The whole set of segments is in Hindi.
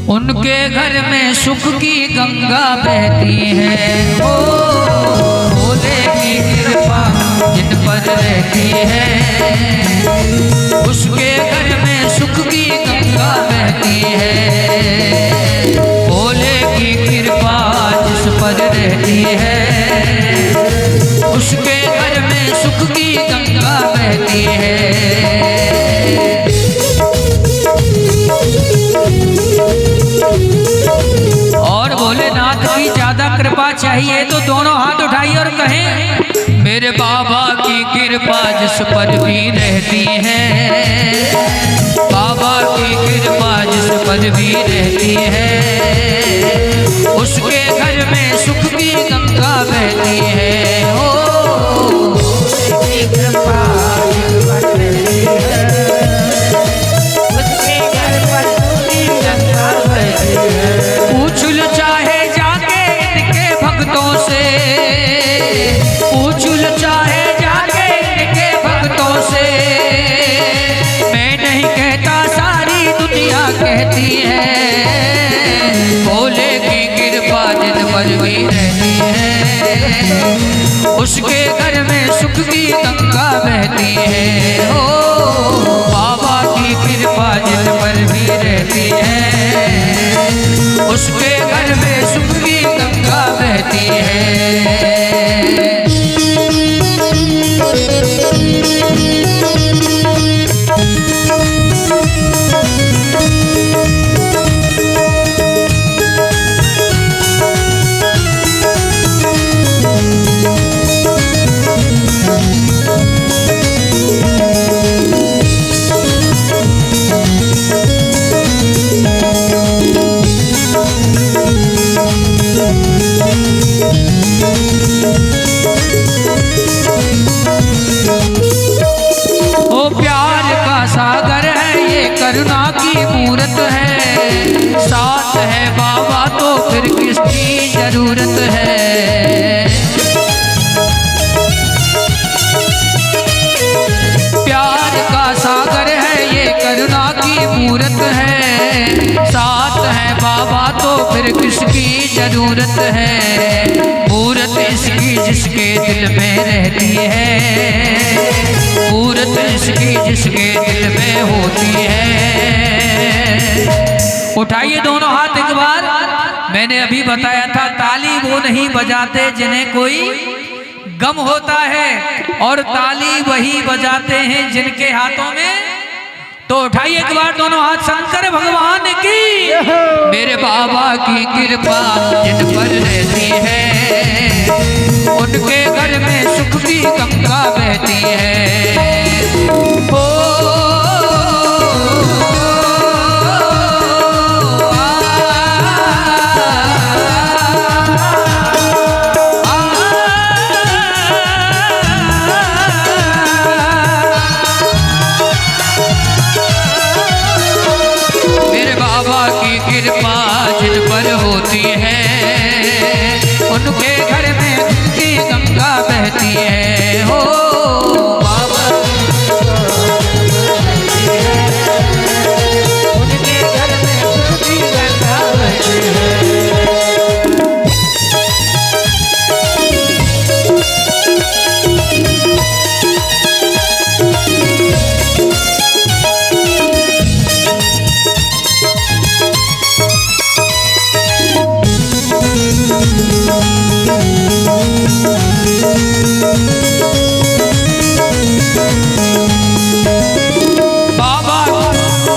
उनके घर में सुख की गंगा बहती है। ओ भोले की कृपा जिन पर रहती है, उसके घर में सुख की गंगा बहती है। भोले की कृपा जिस पर रहती है, उसके घर में सुख की गंगा बहती है। और भोलेनाथ की ज्यादा कृपा चाहिए तो दोनों हाथ उठाइए और कहें, मेरे बाबा की कृपा जिस पर भी रहती है, बाबा की कृपा जिस पर भी रहती है, उसके घर में सुख की गंगा बहती है। ओ की कृपा जिस पर रहती है, उसके घर पर सुख की गंगा बहती है। पूछ लो चाहे जाके इनके भक्तों से, पूछ लो चाहे जाके इनके भक्तों से, मैं नहीं कहता सारी दुनिया कहती है। भोले की कृपा जिन पर भी रहती है, उसके घर में सुख की गंगा बहती है। ओ बाबा की कृपा जिन पर भी रहती है, उसके घर में सुख की गंगा बहती है। करुणा की मूरत है, साथ है बाबा तो फिर किसकी जरूरत है। प्यार का सागर है ये करुणा की मूरत है, साथ है बाबा तो फिर किसकी जरूरत है। मूरत इसकी जिसके दिल में रहती है, मूरत इसकी जिसके दिल में होती है। उठाइए दोनों हाथ एक बार। मैंने अभी बताया था ताली वो नहीं बजाते जिन्हें कोई गम होता है, और ताली वही बजाते हैं जिनके हाथों में। तो उठाइए एक बार दोनों हाथ शंकर भगवान की। मेरे बाबा की कृपा जिन पर रहती है, उनके घर में सुख की गंगा बहती है। ओ मेरे बाबा की कृपा जिन पर होती है, उनके घर में सुख की गंगा बहती है। हो बाबा उनके घर में सुख की गंगा बहती है।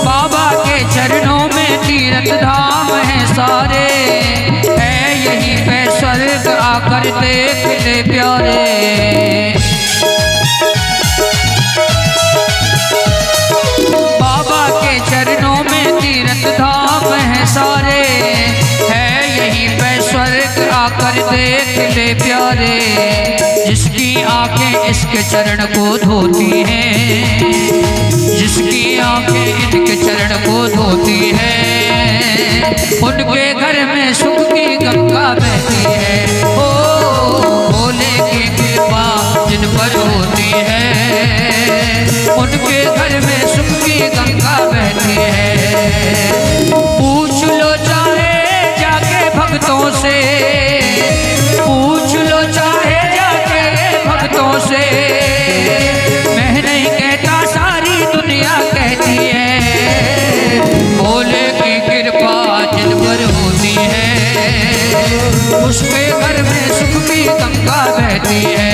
बाबा के चरणों में तीर्थ धाम है सारे, है यही पे स्वर्ग आकर देख ले प्यारे। बाबा के चरणों में तीर्थ धाम है सारे, है यही पे स्वर्ग आकर देख ले प्यारे। जिसकी आंखें इसके चरण को धोती हैं, जिसकी आंखें इनके चरण को धोती हैं, उनके घर में सुख की गंगा बहती है। ओ भोले की कृपा जिन पर होती है, उनके घर में सुख की गंगा बहती है। पूछ लो उसके घर में सुख की गंगा बहती है।